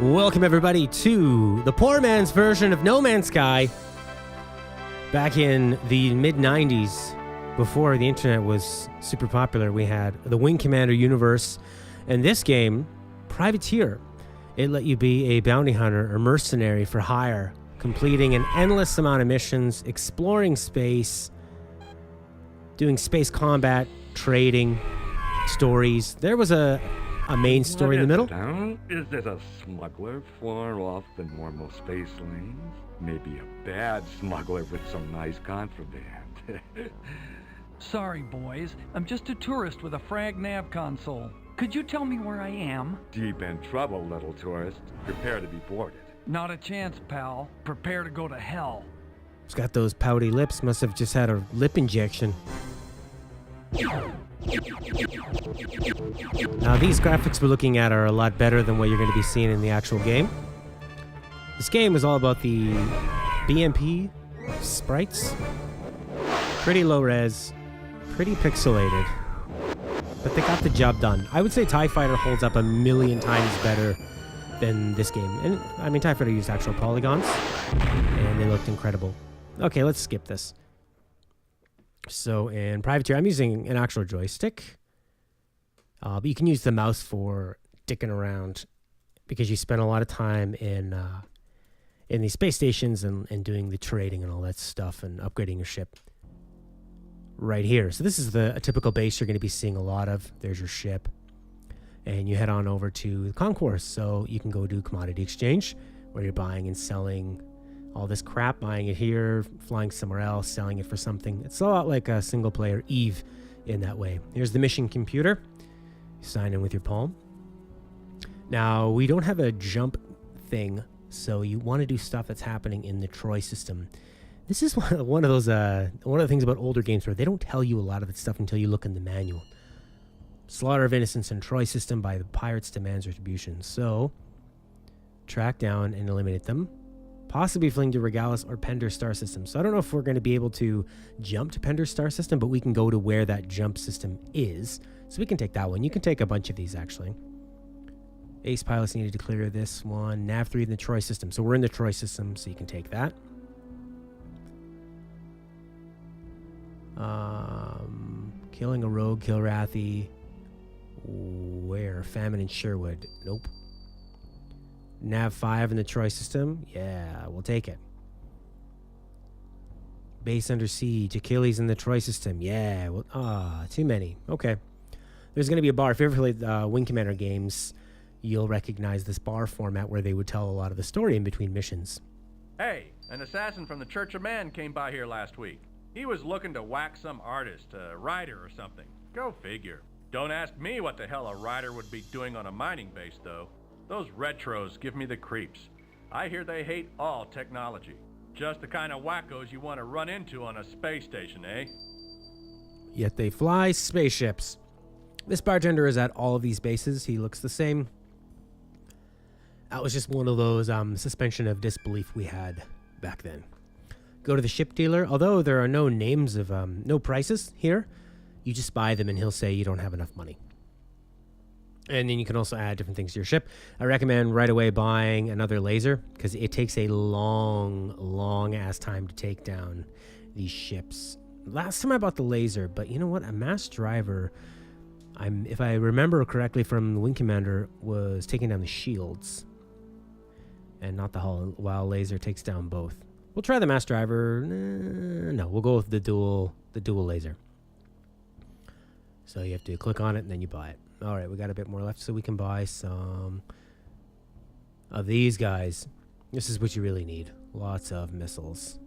Welcome everybody to the poor man's version of No Man's Sky. Back in the mid-90s, before the internet was super popular, we had the Wing Commander universe, and this game, Privateer. It let you be a bounty hunter or mercenary for hire, completing an endless amount of missions, exploring space, doing space combat, trading, stories. There was a main story in the middle. Is it a smuggler far off the normal space lanes? Maybe a bad smuggler with some nice contraband. Sorry, boys. I'm just a tourist with a frag nav console. Could you tell me where I am? Deep in trouble, little tourist. Prepare to be boarded. Not a chance, pal. Prepare to go to hell. He's got those pouty lips. Must have just had a lip injection. Now, these graphics we're looking at are a lot better than what you're going to be seeing in the actual game. This game is all about the BMP sprites. Pretty low res, pretty pixelated, but they got the job done. I would say TIE Fighter holds up a million times better than this game. And I mean, TIE Fighter used actual polygons, and they looked incredible. Okay, let's skip this. So in Privateer, I'm using an actual joystick, but you can use the mouse for dicking around because you spend a lot of time in these space stations and doing the trading and all that stuff and upgrading your ship right here. So this is a typical base you're going to be seeing a lot of. There's your ship, and you head on over to the concourse, so you can go do commodity exchange where you're buying and selling all this crap, buying it here, flying somewhere else, selling it for something. It's a lot like a single-player Eve in that way. Here's the mission computer. You sign in with your palm. Now, we don't have a jump thing, so you want to do stuff that's happening in the Troy system. This is one of the things about older games where they don't tell you a lot of that stuff until you look in the manual. Slaughter of Innocents in Troy system by the pirates demands retribution. So, track down and eliminate them. Possibly fling to Regalis or Pender Star System. So I don't know if we're going to be able to jump to Pender Star System, but we can go to where that jump system is. So we can take that one. You can take a bunch of these, actually. Ace pilots needed to clear this one. Nav 3 in the Troy system. So we're in the Troy system, so you can take that. Killing a rogue, Kilrathi. Where? Famine in Sherwood. Nope. Nav 5 in the Troy system. Yeah, we'll take it. Base under siege. Achilles in the Troy system. Yeah. Well, too many. Okay. There's going to be a bar. If you ever played Wing Commander games, you'll recognize this bar format where they would tell a lot of the story in between missions. Hey, an assassin from the Church of Man came by here last week. He was looking to whack some artist, a writer or something. Go figure. Don't ask me what the hell a writer would be doing on a mining base, though. Those retros give me the creeps. I hear they hate all technology. Just the kind of wackos you want to run into on a space station, eh? Yet they fly spaceships. This bartender is at all of these bases. He looks the same. That was just one of those suspension of disbelief we had back then. Go to the ship dealer. Although there are no names of, no prices here, you just buy them and he'll say you don't have enough money. And then you can also add different things to your ship. I recommend right away buying another laser because it takes a long ass time to take down these ships. Last time I bought the laser, but you know what? A mass driver, if I remember correctly from the Wing Commander, was taking down the shields and not the hull, while laser takes down both. We'll try the mass driver. No, we'll go with the dual laser. So you have to click on it and then you buy it. All right, we got a bit more left, so we can buy some of these guys. This is what you really need. Lots of missiles.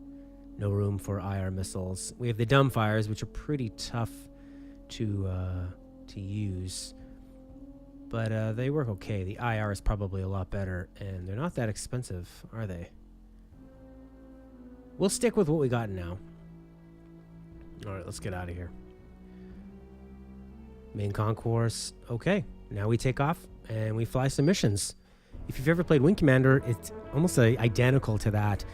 No room for IR missiles. We have the dumbfires, which are pretty tough to use, but they work okay. The IR is probably a lot better, and they're not that expensive, are they? We'll stick with what we got now. All right, let's get out of here. Main concourse. Okay, now we take off and we fly some missions. If you've ever played Wing Commander, it's almost identical to that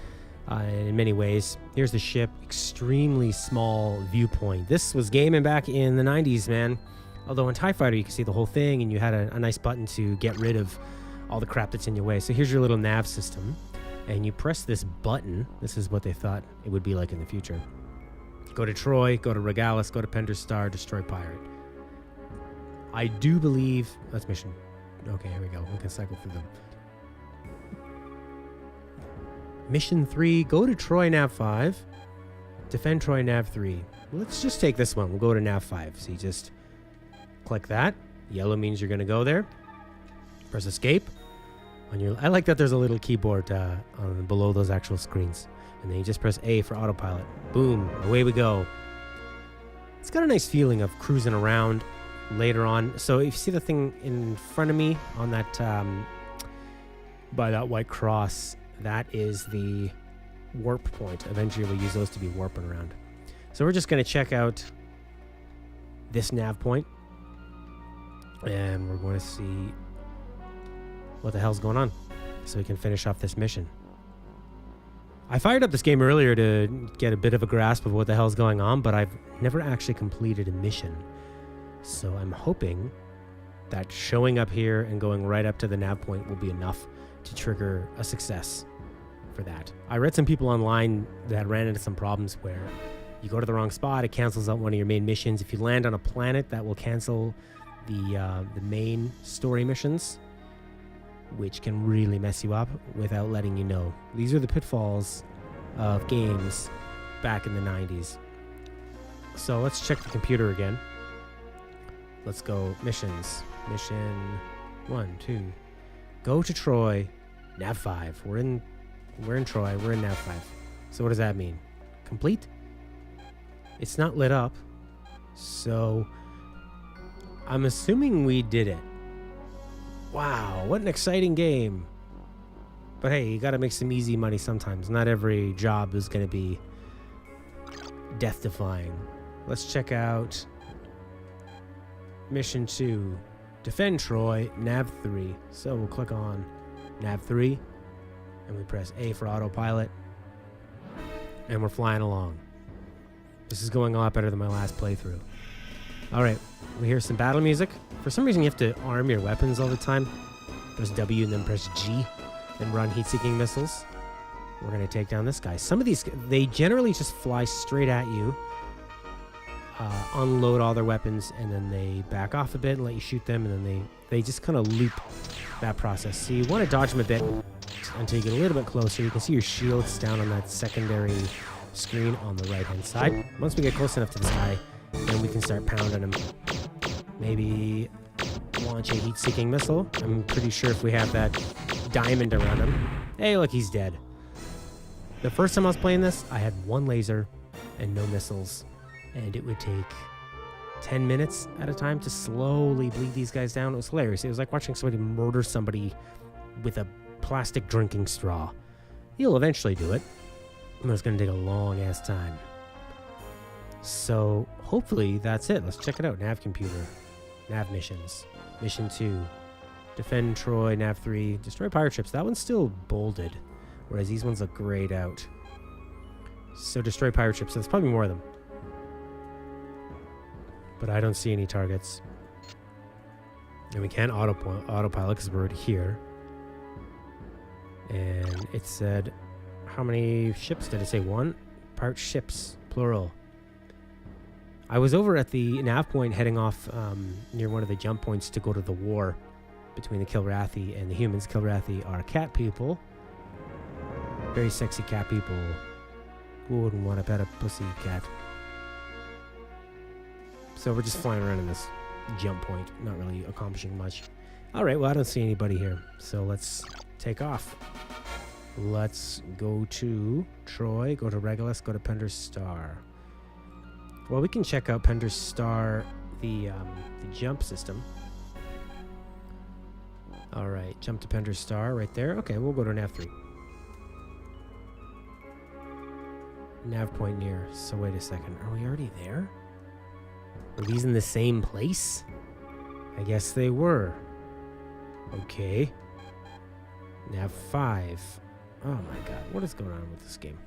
in many ways. Here's the ship. Extremely small viewpoint. This was gaming back in the 90s, man. Although in TIE Fighter, you can see the whole thing, and you had a nice button to get rid of all the crap that's in your way. So here's your little nav system, and you press this button. This is what they thought it would be like in the future. Go to Troy, go to Regalis, go to Pender's Star, destroy Pirate. I do believe that's mission. Okay, here we go. We can cycle through them. Mission 3, go to Troy Nav 5, defend Troy Nav 3. Let's just take this one. We'll go to Nav 5. So you just click that. Yellow means you're going to go there. Press escape. I like that there's a little keyboard on below those actual screens. And then you just press A for autopilot. Boom, away we go. It's got a nice feeling of cruising around later on. So if you see the thing in front of me on that, by that white cross, that is the warp point. Eventually we'll use those to be warping around. So we're just going to check out this nav point. And we're going to see what the hell's going on so we can finish off this mission. I fired up this game earlier to get a bit of a grasp of what the hell's going on, but I've never actually completed a mission. So I'm hoping that showing up here and going right up to the nav point will be enough to trigger a success for that. I read some people online that ran into some problems where you go to the wrong spot, it cancels out one of your main missions. If you land on a planet, that will cancel the main story missions, which can really mess you up without letting you know. These are the pitfalls of games back in the 90s. So let's check the computer again. Let's go missions. Mission 1, 2. Go to Troy, Nav 5. We're in Troy, we're in Nav 5. So what does that mean? Complete? It's not lit up. So I'm assuming we did it. Wow, what an exciting game. But hey, you gotta make some easy money sometimes. Not every job is gonna be death-defying. Let's check out Mission 2. Defend Troy, Nav 3. So we'll click on Nav 3, and we press A for autopilot, and we're flying along. This is going a lot better than my last playthrough. Alright, we hear some battle music. For some reason you have to arm your weapons all the time. Press W and then press G and run heat-seeking missiles. We're going to take down this guy. Some of these, they generally just fly straight at you, unload all their weapons, and then they back off a bit and let you shoot them, and then they just kind of loop that process. So you want to dodge them a bit until you get a little bit closer. You can see your shields down on that secondary screen on the right-hand side. Once we get close enough to this guy, then we can start pounding him. Maybe launch a heat-seeking missile. I'm pretty sure if we have that diamond around him. Hey, look, he's dead. The first time I was playing this, I had one laser and no missiles. And it would take 10 minutes at a time to slowly bleed these guys down. It was hilarious. It was like watching somebody murder somebody with a plastic drinking straw. You'll eventually do it, but it's going to take a long-ass time. So hopefully that's it. Let's check it out. Nav computer. Nav missions. Mission 2. Defend Troy. Nav 3. Destroy pirate ships. That one's still bolded, whereas these ones look grayed out. So destroy pirate ships. There's probably more of them, but I don't see any targets. And we can't autopilot because we're already here. And it said, how many ships did it say? 1? Pirate ships, plural. I was over at the nav point heading off near one of the jump points to go to the war between the Kilrathi and the humans. Kilrathi are cat people. Very sexy cat people. Who wouldn't want to pet a pussy cat? So we're just flying around in this jump point, not really accomplishing much. Alright, well I don't see anybody here, so let's take off. Let's go to Troy, go to Regulus, go to Pender's Star. Well, we can check out Pender's Star, the jump system. Alright, jump to Pender's Star right there. Okay, we'll go to Nav 3. Nav point near. So wait a second, are we already there? Are these in the same place? I guess they were. Okay. Nav 5. Oh my god, what is going on with this game?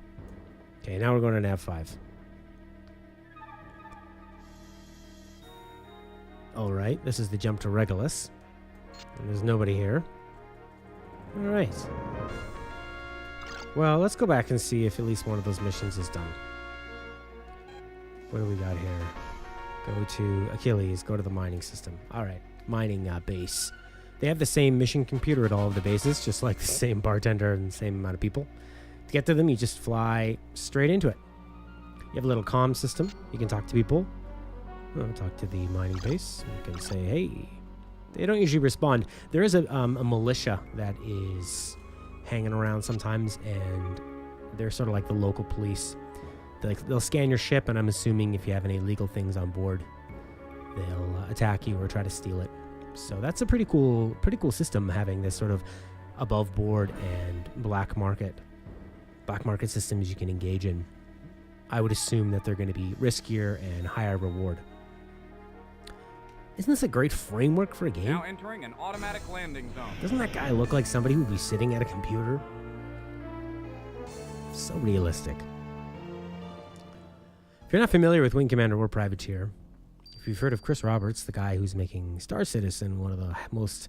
Okay, now we're going to Nav 5. Alright, this is the jump to Regulus. And there's nobody here. All right. Well, let's go back and see if at least one of those missions is done. What do we got here? Go to Achilles. Go to the mining system. All right. Mining base. They have the same mission computer at all of the bases, just like the same bartender and the same amount of people. To get to them, you just fly straight into it. You have a little comm system. You can talk to people. Talk to the mining base. You can say, hey. They don't usually respond. There is a militia that is hanging around sometimes, and they're sort of like the local police. They'll scan your ship, and I'm assuming if you have any illegal things on board, they'll attack you or try to steal it. So that's a pretty cool system, having this sort of above board and black market systems you can engage in. I would assume that they're going to be riskier and higher reward. Isn't this a great framework for a game? Now entering an automatic landing zone. Doesn't that guy look like somebody who would be sitting at a computer? So realistic. If you're not familiar with Wing Commander or Privateer, if you've heard of Chris Roberts, the guy who's making Star Citizen, one of the most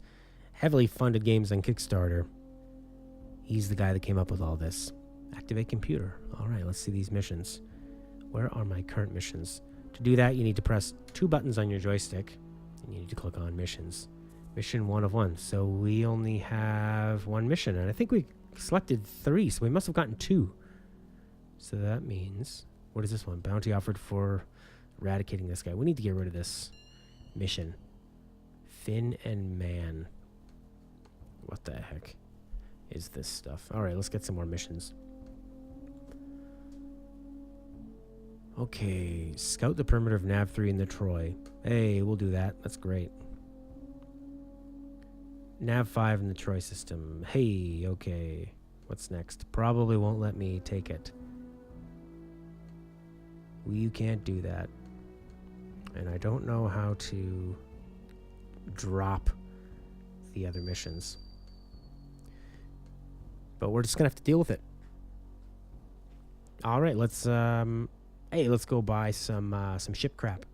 heavily funded games on Kickstarter, he's the guy that came up with all this. Activate computer. All right, let's see these missions. Where are my current missions? To do that, you need to press 2 buttons on your joystick, and you need to click on missions. Mission 1 of 1. So we only have 1 mission, and I think we selected 3, so we must have gotten 2. So that means, what is this one? Bounty offered for eradicating this guy. We need to get rid of this mission. Finn and Man. What the heck is this stuff? All right, let's get some more missions. Okay, scout the perimeter of Nav 3 in the Troy. Hey, we'll do that. That's great. Nav 5 in the Troy system. Hey, okay. What's next? Probably won't let me take it. You can't do that. And I don't know how to drop the other missions. But we're just going to have to deal with it. All right, let's let's go buy some ship crap.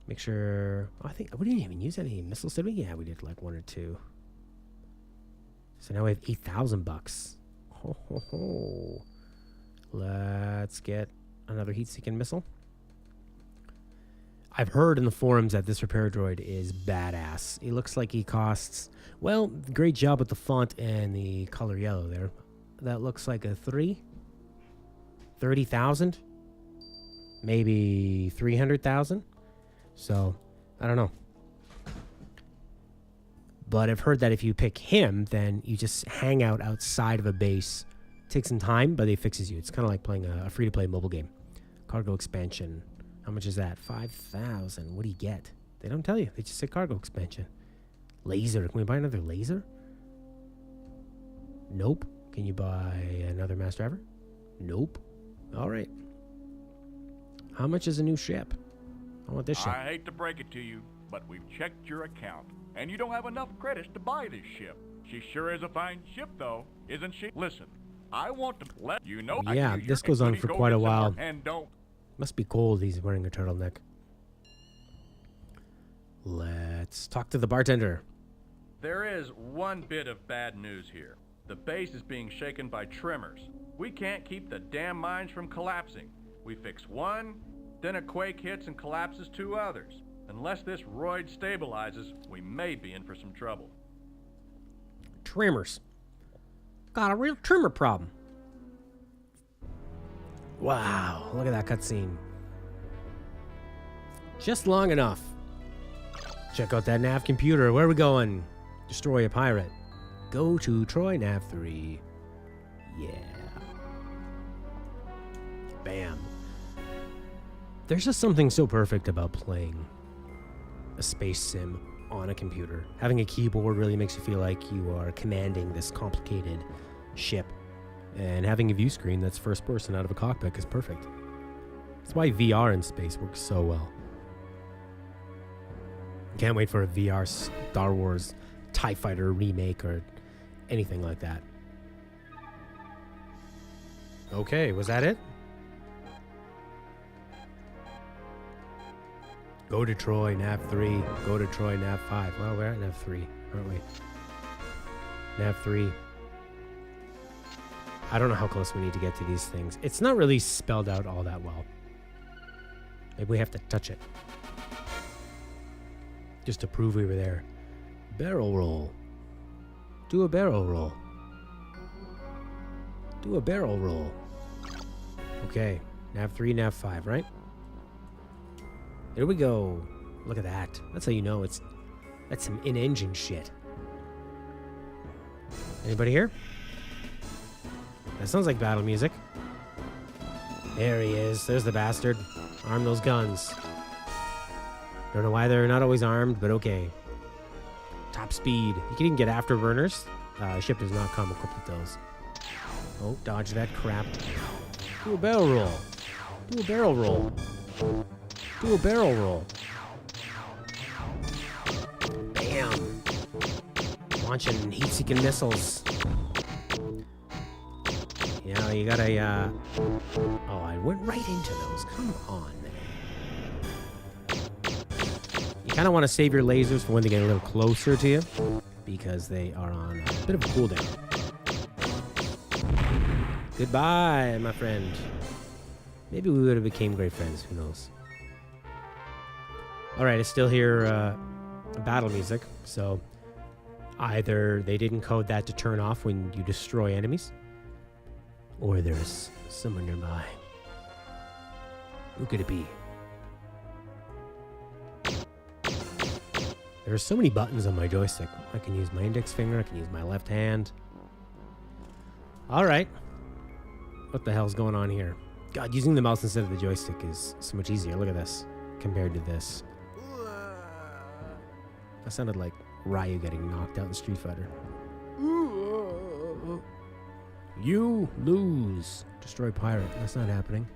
Make sure. Oh, I think we didn't even use any missiles, did we? Yeah, we did like 1 or 2. So now we have $8,000. Ho ho ho! Let's get another heat-seeking missile. I've heard in the forums that this repair droid is badass. He looks like he costs, well, great job with the font and the color yellow there. That looks like a 30,000, maybe 300,000. So, I don't know. But I've heard that if you pick him, then you just hang out outside of a base. It takes some time, but he fixes you. It's kind of like playing a free-to-play mobile game. Cargo expansion. How much is that? 5,000. What do you get? They don't tell you. They just say cargo expansion. Laser. Can we buy another laser? Nope. Can you buy another mass driver? Nope. All right. How much is a new ship? I want this ship. I hate to break it to you, but we've checked your account, and you don't have enough credits to buy this ship. She sure is a fine ship, though, isn't she? Listen, I want to let you know. Yeah, this goes on for quite a while. And don't. Must be cold. He's wearing a turtleneck. Let's talk to the bartender. There is one bit of bad news here. The base is being shaken by tremors. We can't keep the damn mines from collapsing. We fix one, then a quake hits and collapses 2 others. Unless this roid stabilizes, we may be in for some trouble. Tremors. Got a real tremor problem. Wow, look at that cutscene. Just long enough. Check out that nav computer. Where are we going? Destroy a pirate. Go to Troy Nav 3. Yeah. Bam. There's just something so perfect about playing a space sim on a computer. Having a keyboard really makes you feel like you are commanding this complicated ship. And having a view screen that's first person out of a cockpit is perfect. That's why VR in space works so well. Can't wait for a VR Star Wars TIE Fighter remake or anything like that. Okay, was that it? Go to Troy, Nav 3. Go to Troy, Nav 5. Well, we're at Nav 3, aren't we? Nav 3. I don't know how close we need to get to these things. It's not really spelled out all that well. Maybe we have to touch it. Just to prove we were there. Barrel roll. Do a barrel roll. Do a barrel roll. Okay. Nav 3, Nav 5, right? Here we go. Look at that. That's how you know that's some in-engine shit. Anybody here? That sounds like battle music. There he is. There's the bastard. Arm those guns. Don't know why they're not always armed, but okay. Top speed. You can even get afterburners. Ship does not come equipped with those. Oh, dodge that crap. Do a barrel roll. Do a barrel roll. Do a barrel roll. Bam. Launching heat-seeking missiles. You know, you gotta, Oh, I went right into those. Come on, man. You kind of want to save your lasers for when they get a little closer to you, because they are on a bit of a cooldown. Goodbye, my friend. Maybe we would have became great friends. Who knows? All right, I still hear battle music, so either they didn't code that to turn off when you destroy enemies, or there's someone nearby. Who could it be? There are so many buttons on my joystick. I can use my index finger, I can use my left hand. Alright. What the hell's going on here? God, using the mouse instead of the joystick is so much easier. Look at this, compared to this. That sounded like Ryu getting knocked out in Street Fighter. You lose. Destroy pirate. That's not happening.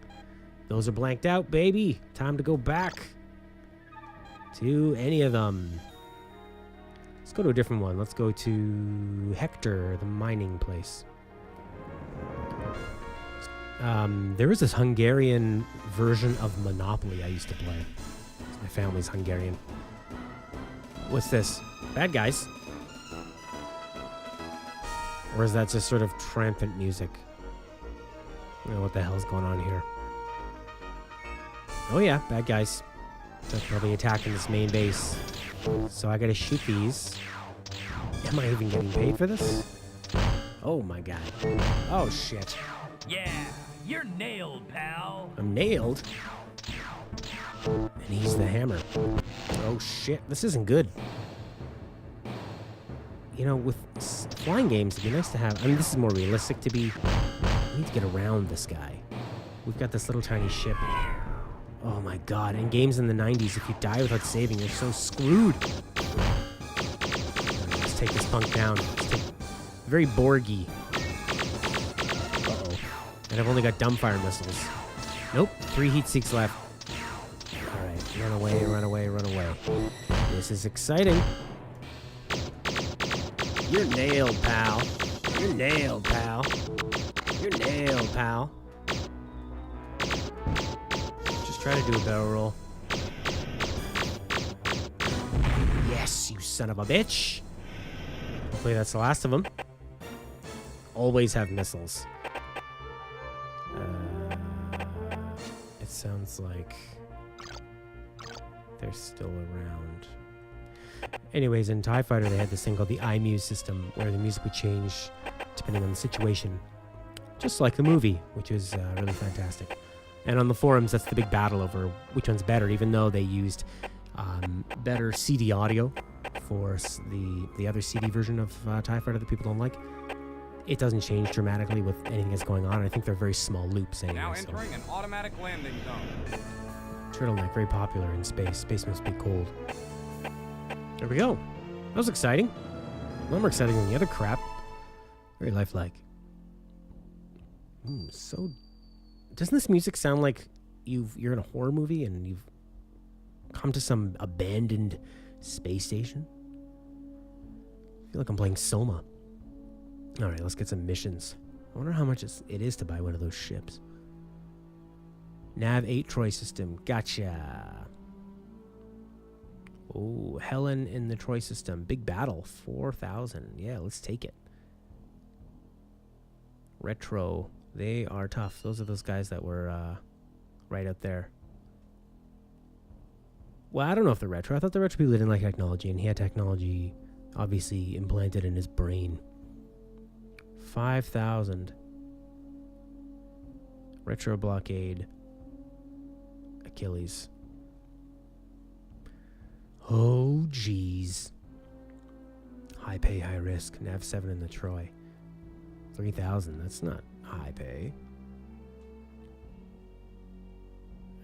Those are blanked out, baby. Time to go back to any of them. Let's go to a different one. Let's go to Hector, the mining place. There was this Hungarian version of Monopoly I used to play. My family's Hungarian. What's this? Bad guys? Or is that just sort of triumphant music? I don't know what the hell's going on here. Oh yeah, bad guys. They're probably attacking this main base. So I gotta shoot these. Am I even getting paid for this? Oh my god. Oh shit. Yeah, you're nailed, pal. I'm nailed? And he's the hammer. Oh shit, this isn't good. You know, with flying games, it'd be nice to have... I mean, this is more realistic to be... We need to get around this guy. We've got this little tiny ship. Oh my god, in games in the 90s, if you die without saving, you're so screwed. Let's take this punk down. Very Borgy. Uh-oh. And I've only got dumbfire missiles. Nope, 3 heat seeks left. Alright, run away, run away, run away. This is exciting. You're nailed, pal. You're nailed, pal. You're nailed, pal. Just try to do a barrel roll. Yes, you son of a bitch. Hopefully that's the last of them. Always have missiles. It sounds like they're still around. Anyways, in TIE Fighter, they had this thing called the iMuse system, where the music would change depending on the situation. Just like the movie, which is really fantastic. And on the forums, that's the big battle over which one's better, even though they used better CD audio for the other CD version of TIE Fighter that people don't like. It doesn't change dramatically with anything that's going on. I think they're very small loops anyway. Now entering an automatic landing zone. Turtleneck, very popular in space. Space must be cold. There we go. That was exciting. A lot more exciting than the other crap. Very lifelike. So... Doesn't this music sound like you're in a horror movie and you've come to some abandoned space station? I feel like I'm playing Soma. Alright, let's get some missions. I wonder how much it is to buy one of those ships. Nav 8 Troy system. Gotcha. Oh, Helen in the Troy system. Big battle. 4,000. Yeah, let's take it. Retro. They are tough. Those are those guys that were right out there. Well, I don't know if they're retro. I thought the retro people didn't like technology, and he had technology obviously implanted in his brain. 5,000. Retro blockade. Achilles. Oh, jeez. High pay, high risk. Nav 7 in the Troy. 3,000. That's not high pay.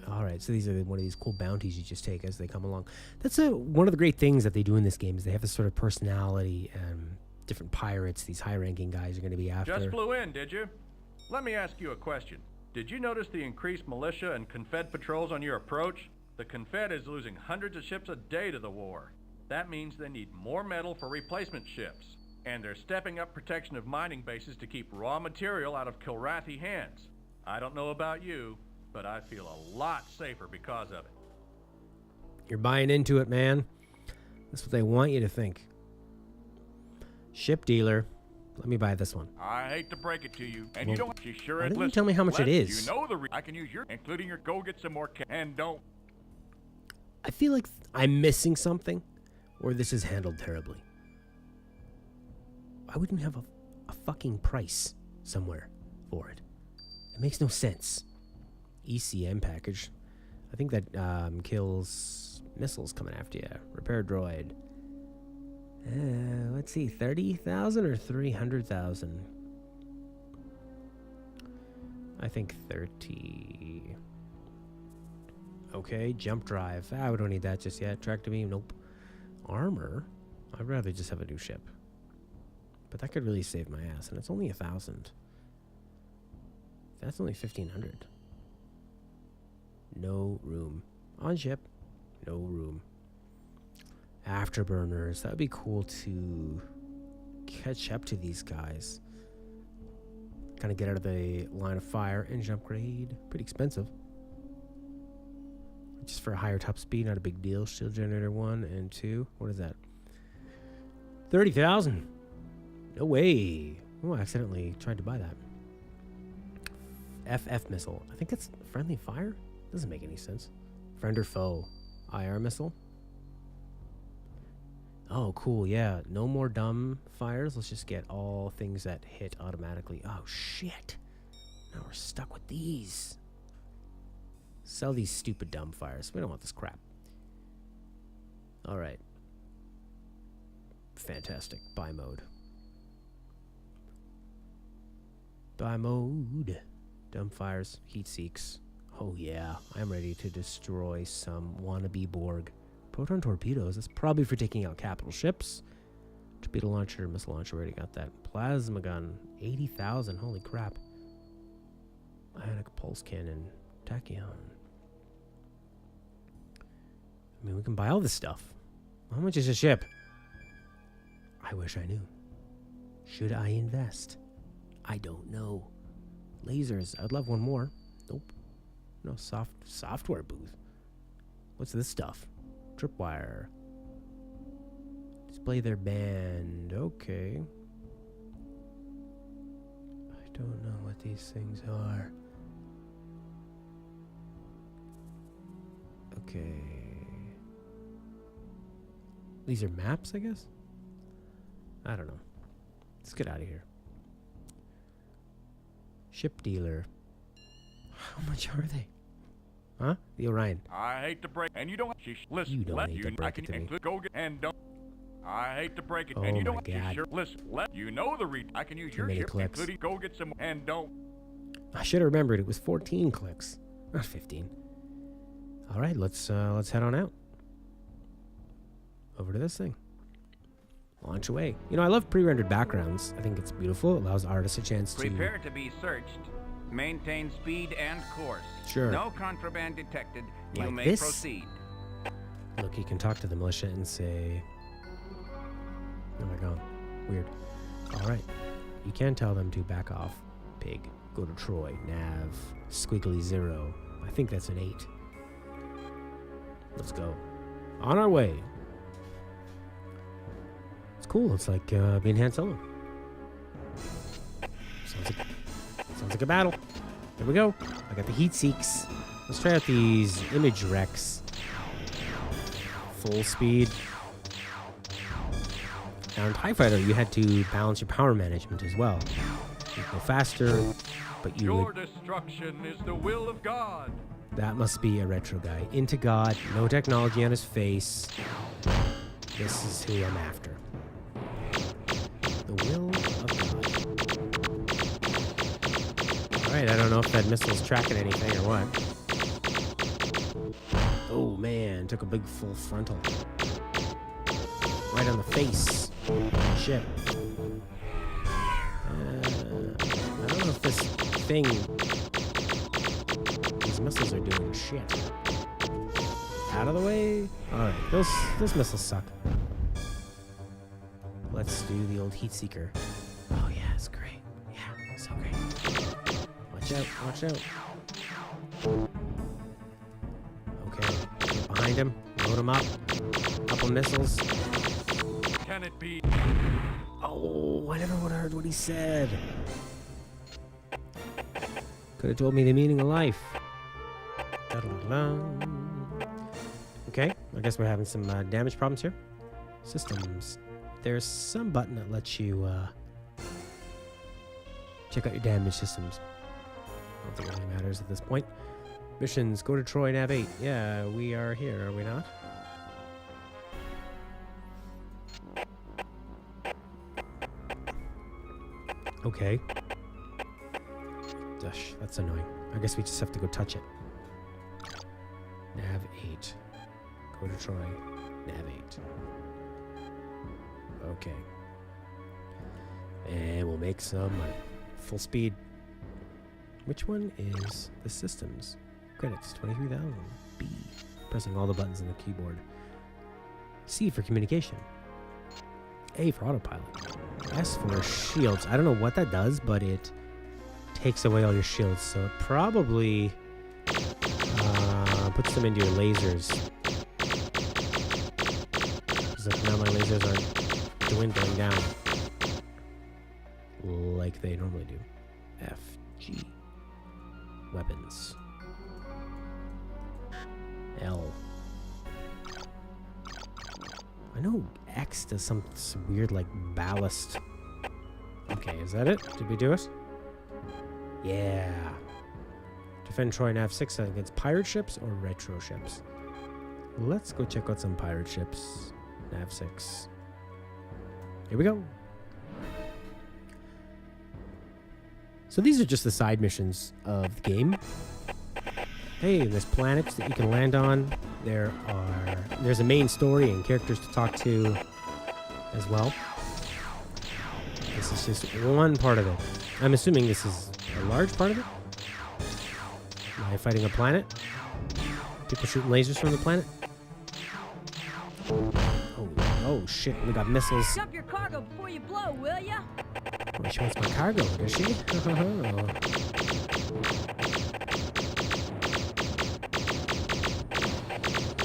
Alright, so these are one of these cool bounties you just take as they come along. That's one of the great things that they do in this game is they have this sort of personality. Different pirates, these high-ranking guys are going to be after. Just flew in, did you? Let me ask you a question. Did you notice the increased militia and Confed patrols on your approach? The Confed is losing hundreds of ships a day to the war. That means they need more metal for replacement ships. And they're stepping up protection of mining bases to keep raw material out of Kilrathi hands. I don't know about you, but I feel a lot safer because of it. You're buying into it, man. That's what they want you to think. Ship dealer. Let me buy this one. I hate to break it to you, and you don't. She sure Why is. didn't you tell me how much it is? You know I can use your, including your. Go get some more, and don't. I feel like I'm missing something, or this is handled terribly. I wouldn't have a fucking price somewhere for it. It makes no sense. ECM package. I think that kills missiles coming after you. Repair droid. Let's see, 30,000 or 300,000? I think 30. Okay, jump drive. We don't need that just yet. Tractor beam, nope. Armor? I'd rather just have a new ship. But that could really save my ass, and it's only 1,000. That's only 1,500. No room. On ship, no room. Afterburners. That would be cool to catch up to these guys. Kind of get out of the line of fire. Engine upgrade. Pretty expensive. Just for a higher top speed, not a big deal. Shield generator 1 and 2. What is that? 30,000. No way. Oh, I accidentally tried to buy that. FF missile. I think that's friendly fire? Doesn't make any sense. Friend or foe? IR missile? Oh, cool, yeah. No more dumb fires. Let's just get all things that hit automatically. Oh, shit. Now we're stuck with these. Sell these stupid dumb fires. We don't want this crap. Alright. Fantastic. Buy mode. Buy mode. Dumb fires. Heat seeks. Oh, yeah. I'm ready to destroy some wannabe Borg. Proton torpedoes. That's probably for taking out capital ships. Torpedo launcher, missile launcher. Already got that. Plasma gun. 80,000. Holy crap. Ionic pulse cannon. Tachyon. I mean, we can buy all this stuff. How much is a ship? I wish I knew. Should I invest? I don't know. Lasers. I'd love one more. Nope. No software booth. What's this stuff? Tripwire. Display their band. Okay. I don't know what these things are. Okay. These are maps, I guess? I don't know. Let's get out of here. Ship dealer. How much are they? Huh? The Orion. I hate to break, and you don't. Listen, You don't hate to break it to me. Go get and don't. I hate to break it, Oh and you my don't. God. Sure, listen, you know the read. I can use Too your many ship, clicks. including go get some and don't. I should have remembered it was 14 clicks, not 15. All right, let's head on out. Over to this thing. Launch away. You know, I love pre-rendered backgrounds. I think it's beautiful. It allows artists a chance to... Prepare to be searched. Maintain speed and course. Sure. No contraband detected. You Like may this? proceed. Look, you can talk to the militia and say... Oh my god. Weird. All right. You can tell them to back off. Pig. Go to Troy. Nav. Squiggly 0. I think that's an 8. Let's go. On our way. It's cool. It's like being Han Solo. Sounds like like a battle. Here we go. I got the heat seeks. Let's try out these image wrecks. Full speed. Now in TIE Fighter, you had to balance your power management as well. You'd go faster, but you Your would... destruction is the will of God. That must be a retro guy. Into God, no technology on his face. This is who I'm after. The will of God. Alright, I don't know if that missile's tracking anything or what. Oh man, took a big full frontal. Right on the face. Shit. I don't know if this thing... These missiles are doing shit. Out of the way. Alright, those missiles suck. Let's do the old heat seeker. Oh yeah, it's great. Yeah, so great. Watch out, watch out. Okay, get behind him, load him up. Couple missiles. Can it be? Oh, I never would have heard what he said. Could have told me the meaning of life. Da-da-da-da. Okay, I guess we're having some damage problems here. Systems. There's some button that lets you check out your damage systems. I don't think it really matters at this point. Missions, go to Troy Nav 8. Yeah, we are here, are we not? Okay. Gosh, that's annoying. I guess we just have to go touch it. Nav 8. Go to Troy. Nav 8. Okay. And we'll make some money. Full speed. Which one is the systems? Credits, 23,000. B. Pressing all the buttons on the keyboard. C for communication. A for autopilot. S for shields. I don't know what that does, but it takes away all your shields. So it probably puts them into your lasers. Because now my lasers are dwindling down. Like they normally do. F, G. Weapons. L. I know X does some weird, like, ballast. Okay, is that it? Did we do it? Yeah. Defend Troy Nav 6 against pirate ships or retro ships. Let's go check out some pirate ships. Nav 6. Here we go. So these are just the side missions of the game. Hey, there's planets that you can land on. There's a main story and characters to talk to as well. This is just one part of it. I'm assuming this is a large part of it. Am I fighting a planet? People shooting lasers from the planet? Oh shit, we got missiles. Dump your cargo before you blow, will ya? Oh, she wants my cargo, does she?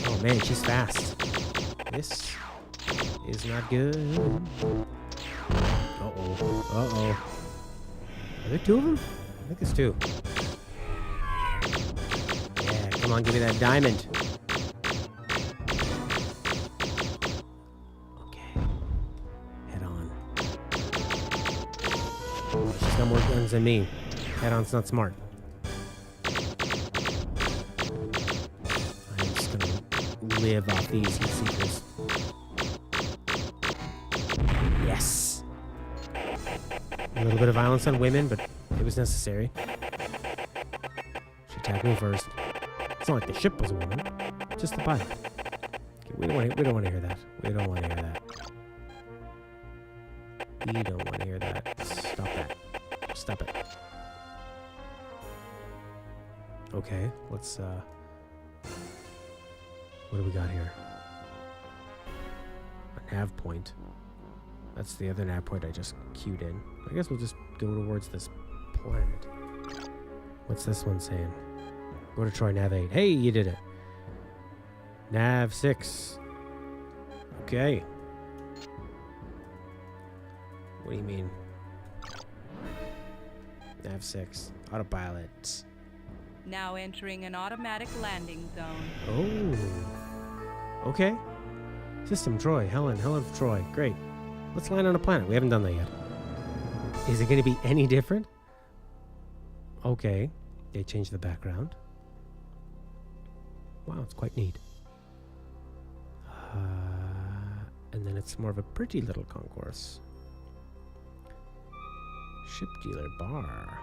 Oh man, she's fast. This is not good. Uh-oh. Uh-oh. Are there two of them? I think there's two. Yeah, come on, give me that diamond. Okay. Head on. Oh, she's got more guns than me. Head on's not smart. I'm just gonna live off these heat seekers. Yes. A little bit of violence on women, but it was necessary. She attacked me first. It's not like the ship was a woman, just the pilot. Okay, we don't want to hear that. We don't want to hear that. We don't want to hear that. Stop that. Stop it. Okay, let's what do we got here? A nav point. That's the other nav point I just queued in. I guess we'll just go towards this planet. What's this one saying? Go to Troy Nav 8. Hey, you did it. Nav 6. Okay. What do you mean? Nav6. Autopilot. Now entering an automatic landing zone. Oh. Okay. System Troy. Helen of Troy. Great. Let's land on a planet. We haven't done that yet. Is it going to be any different? Okay. They changed the background. Wow, it's quite neat. And then it's more of a pretty little concourse. Ship dealer bar.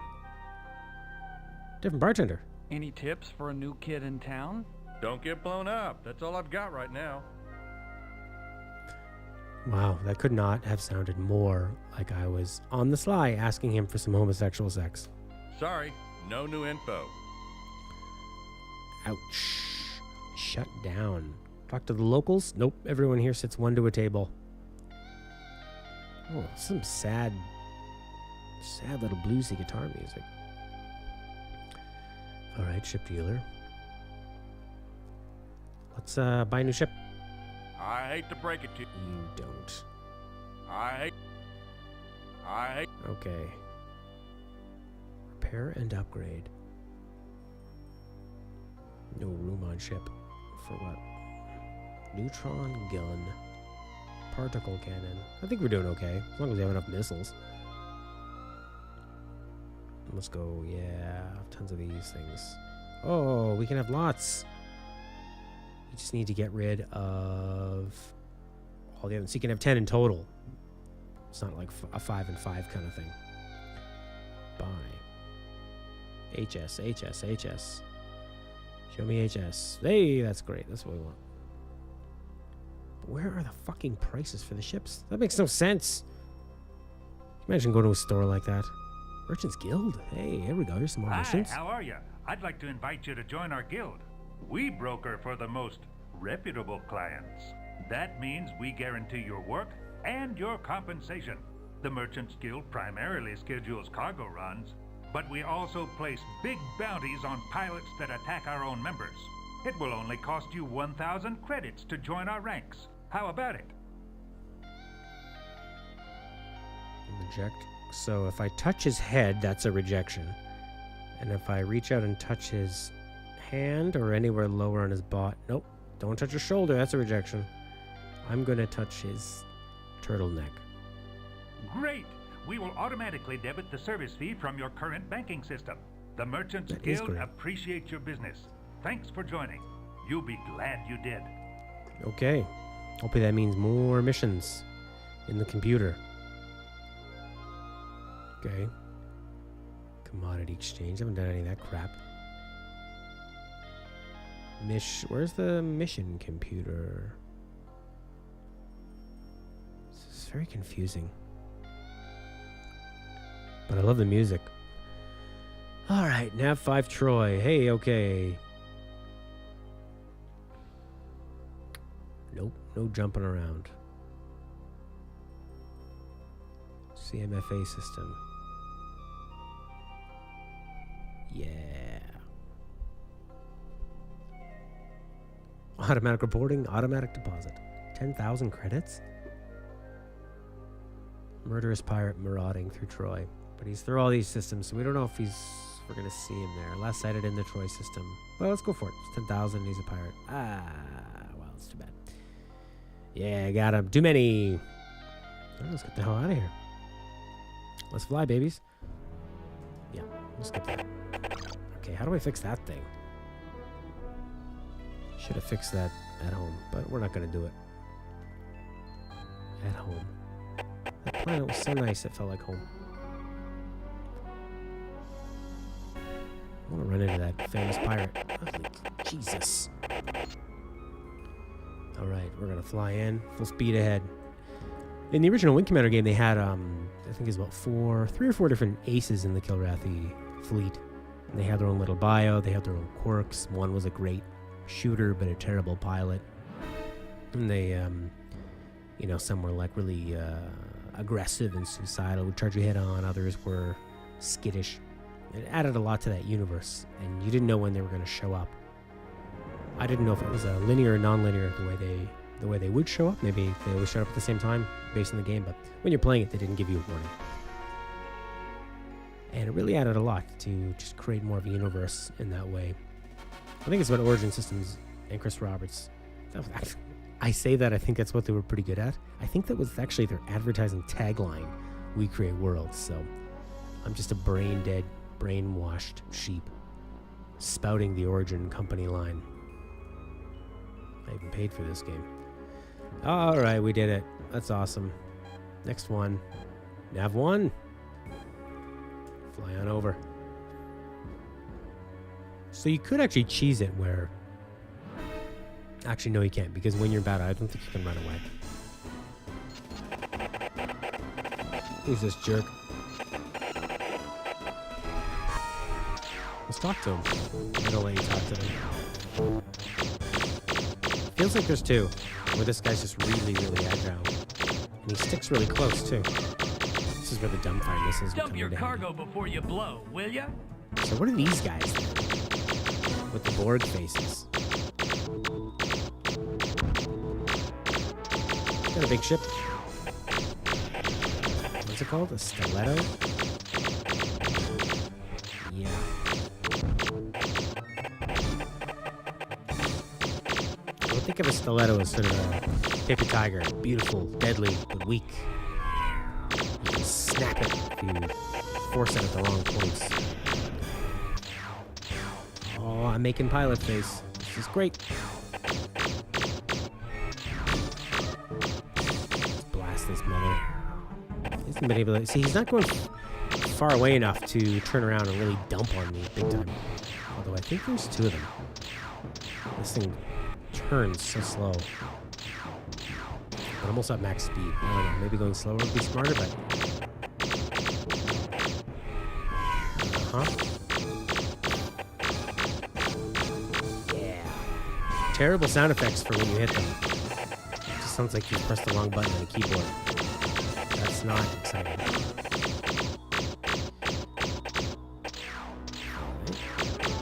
Different bartender. Any tips for a new kid in town? Don't get blown up. That's all I've got right now. Wow, that could not have sounded more like I was on the sly asking him for some homosexual sex. Sorry, no new info. Ouch. Shut down. Talk to the locals? Nope, everyone here sits one to a table. Oh, some sad little bluesy guitar music. Alright, ship dealer. Let's buy a new ship. I hate to break it to you. You don't. I hate. Okay. Repair and upgrade. No room on ship. For what? Neutron gun. Particle cannon. I think we're doing okay. As long as we have enough missiles. Let's go. Yeah. Tons of these things. Oh, we can have lots. We just need to get rid of all the others. So you can have 10 in total. It's not like a 5 and 5 kind of thing. Buy. HS. Show me HS. Hey, that's great. That's what we want. But where are the fucking prices for the ships? That makes no sense. Imagine going to a store like that. Merchants Guild. Hey, here we go. Here's some more Hi, merchants. how are you? I'd like to invite you to join our guild. We broker for the most reputable clients. That means we guarantee your work and your compensation. The Merchants Guild primarily schedules cargo runs, but we also place big bounties on pilots that attack our own members. It will only cost you 1,000 credits to join our ranks. How about it? Reject. So if I touch his head, that's a rejection. And if I reach out and touch his hand or anywhere lower on his bot, nope. Don't touch his shoulder, that's a rejection. I'm gonna touch his turtleneck. Great! We will automatically debit the service fee from your current banking system. The Merchants That is Guild great. appreciates your business. Thanks for joining. You'll be glad you did. Okay. Hopefully that means more missions in the computer. Okay. Commodity exchange. I haven't done any of that crap. Where's the mission computer? This is very confusing. But I love the music. Alright, Nav 5 Troy. Hey, okay. Nope, no jumping around. CMFA system. Yeah. Automatic reporting, automatic deposit. 10,000 credits? Murderous pirate marauding through Troy. But he's through all these systems, so we don't know if we're going to see him there. Last sighted in the Troy system. Well, let's go for it. It's 10,000, he's a pirate. Well, it's too bad. Yeah, I got him. Too many. Oh, let's get the hell out of here. Let's fly, babies. Yeah, let's get that. Okay, how do I fix that thing? Should have fixed that at home, but we're not going to do it. At home. That planet was so nice, it felt like home. I want to run into that famous pirate. Holy Jesus. Alright, we're going to fly in. Full speed ahead. In the original Wing Commander game, they had, I think it was about 3 or 4 different aces in the Kilrathi fleet. And they had their own little bio. They had their own quirks. One was a great shooter, but a terrible pilot. And they, some were like really aggressive and suicidal, would charge you head on. Others were skittish. It added a lot to that universe, and you didn't know when they were going to show up. I didn't know if it was a linear or non-linear the way they would show up. Maybe they always showed up at the same time based on the game, but when you're playing it, they didn't give you a warning. And it really added a lot to just create more of a universe in that way. I think it's about Origin Systems and Chris Roberts. I say that, I think that's what they were pretty good at. I think that was actually their advertising tagline, "We create worlds." So I'm just a brain-dead, brainwashed sheep spouting the Origin company line. I even paid for this game. All right, we did it. That's awesome. Next one. Nav 1. Fly on over. So you could actually cheese it where... Actually, no, you can't, because when you're in battle, I don't think you can run away. Who's this jerk? Let's talk to him. I don't let you talk to them. Feels like there's two, where this guy's just really, really agile. And he sticks really close, too. This is where the dumbfire missiles Dump your cargo before you blow, will ya? So what are these guys with the Borg faces? Got a big ship. What's it called? A stiletto? Yeah. I would think of a stiletto as sort of a paper tiger. Beautiful, deadly, but weak. You can snap it if you force it at the wrong points. Oh, I'm making pilot face. This is great. Let's blast this mother. He hasn't been able to... See, he's not going far away enough to turn around and really dump on me big time. Although I think there's two of them. This thing turns so slow. But almost at max speed. I don't know, maybe going slower would be smarter, but... Yeah. Terrible sound effects for when you hit them. It just sounds like you pressed the wrong button on a keyboard. That's not exciting.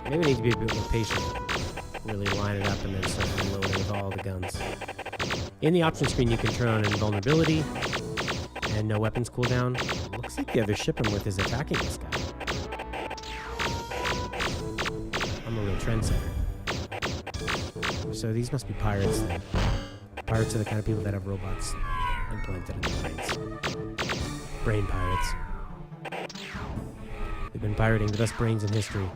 Maybe I need to be a bit more patient. Really line it up and then start reloading with all the guns. In the option screen, you can turn on invulnerability and no weapons cooldown. Looks like the other ship I'm with is attacking this guy. I'm a real trendsetter. So these must be pirates then. Pirates are the kind of people that have robots implanted in their brains. Brain pirates. They've been pirating the best brains in history.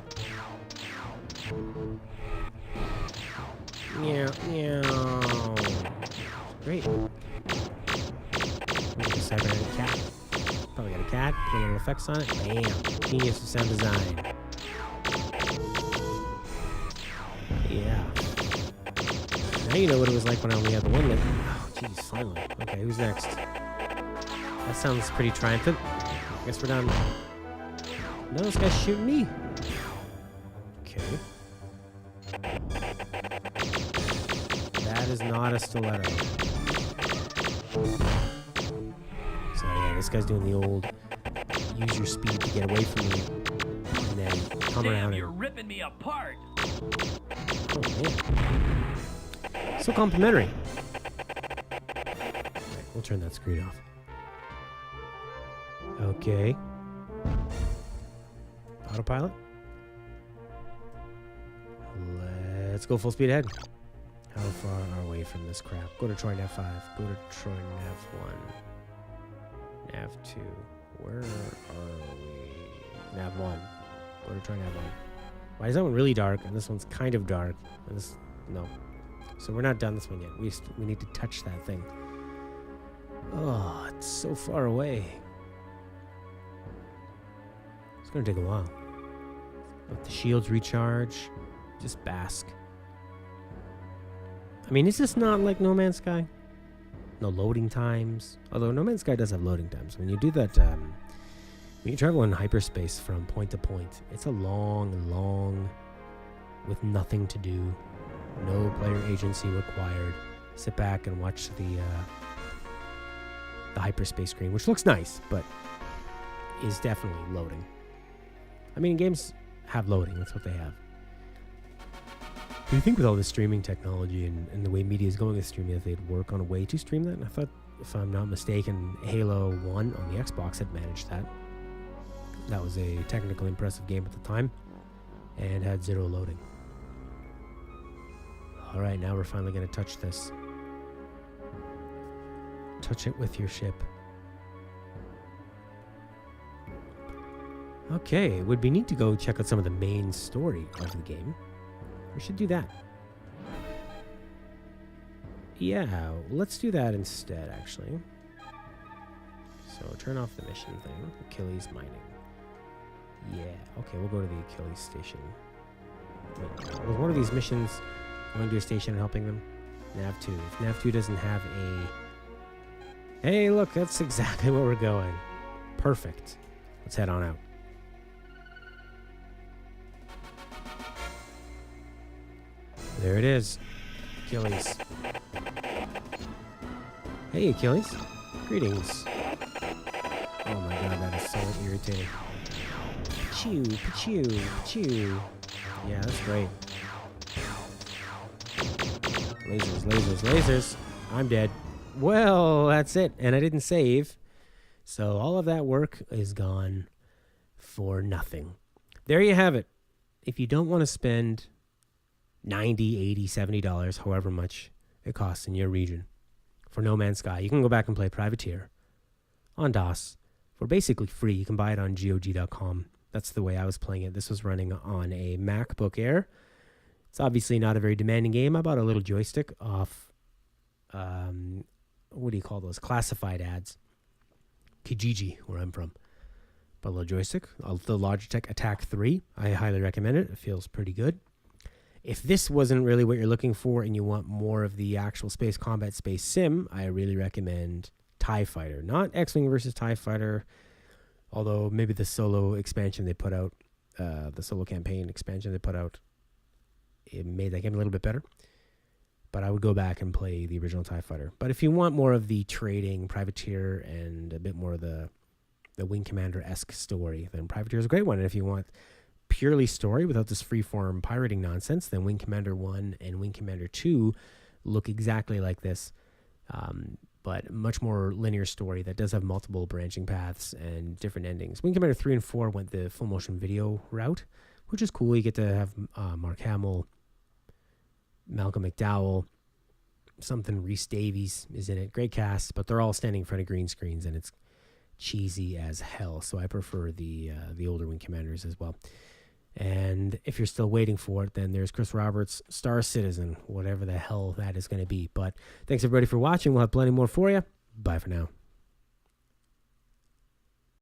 Meow, meow. Great. Maybe a cybernetic cat. Probably got a cat. Put a little effects on it. Bam. Genius of sound design. Yeah. Now you know what it was like when I only had the one leg. Oh, jeez, finally. Okay, who's next? That sounds pretty triumphant. I guess we're done. No, this guy's shooting me. Okay. That is not a stiletto. So yeah, this guy's doing the old use your speed to get away from me and then come around. You're ripping me apart. Oh man. So complimentary. Right, we'll turn that screen off. Okay. Autopilot. Let's go full speed ahead. How far are we from this crap? Go to Troy Nav 5. Go to Troy Nav 1. Nav 2. Where are we? Nav 1. Go to Troy Nav 1. Why is that one really dark and this one's kind of dark? And this... No. So we're not done this one yet. We need to touch that thing. Oh, it's so far away. It's going to take a while. Let the shields recharge. Just bask. I mean, is this not like No Man's Sky? No loading times. Although No Man's Sky does have loading times. When you do that, when you travel in hyperspace from point to point, it's a long, with nothing to do. No player agency required. Sit back and watch the hyperspace screen, which looks nice, but is definitely loading. I mean, games have loading. That's what they have. Do you think with all this streaming technology and the way media is going with streaming that they'd work on a way to stream that? And I thought, if I'm not mistaken, Halo 1 on the Xbox had managed that. That was a technically impressive game at the time and had 0 loading. All right, now we're finally going to touch this. Touch it with your ship. Okay, it would be neat to go check out some of the main story of the game. We should do that. Yeah, let's do that instead, actually. So turn off the mission thing. Achilles mining. Yeah, okay, we'll go to the Achilles station. Wait, was one of these missions going to a station and helping them? Nav 2. If Nav 2 doesn't have a... Hey, look, that's exactly where we're going. Perfect. Let's head on out. There it is. Achilles. Hey, Achilles. Greetings. Oh my god, that is so irritating. Chew, chew, chew. Yeah, that's great. Lasers, lasers, lasers. I'm dead. Well, that's it. And I didn't save. So all of that work is gone for nothing. There you have it. If you don't want to spend $90, $80, $70, however much it costs in your region for No Man's Sky, you can go back and play Privateer on DOS for basically free. You can buy it on GOG.com. That's the way I was playing it. This was running on a MacBook Air. It's obviously not a very demanding game. I bought a little joystick off, what do you call those? Classified ads. Kijiji, where I'm from. Bought a little joystick. The Logitech Attack 3. I highly recommend it. It feels pretty good. If this wasn't really what you're looking for and you want more of the actual space combat, space sim, I really recommend TIE Fighter. Not X-Wing versus TIE Fighter, although maybe the solo expansion they put out, the solo campaign expansion they put out, it made that game a little bit better. But I would go back and play the original TIE Fighter. But if you want more of the trading, Privateer, and a bit more of the Wing Commander-esque story, then Privateer is a great one. And if you want purely story without this freeform pirating nonsense, then Wing Commander 1 and Wing Commander 2 look exactly like this, but much more linear story that does have multiple branching paths and different endings. Wing Commander 3 and 4 went the full motion video route, which is cool. You get to have Mark Hamill, Malcolm McDowell, something Rhys Davies is in it. Great cast, but they're all standing in front of green screens, and it's cheesy as hell. So I prefer the older Wing Commanders as well. And if you're still waiting for it, then there's Chris Roberts' Star Citizen, whatever the hell that is going to be. But thanks everybody for watching. We'll have plenty more for you. Bye for now.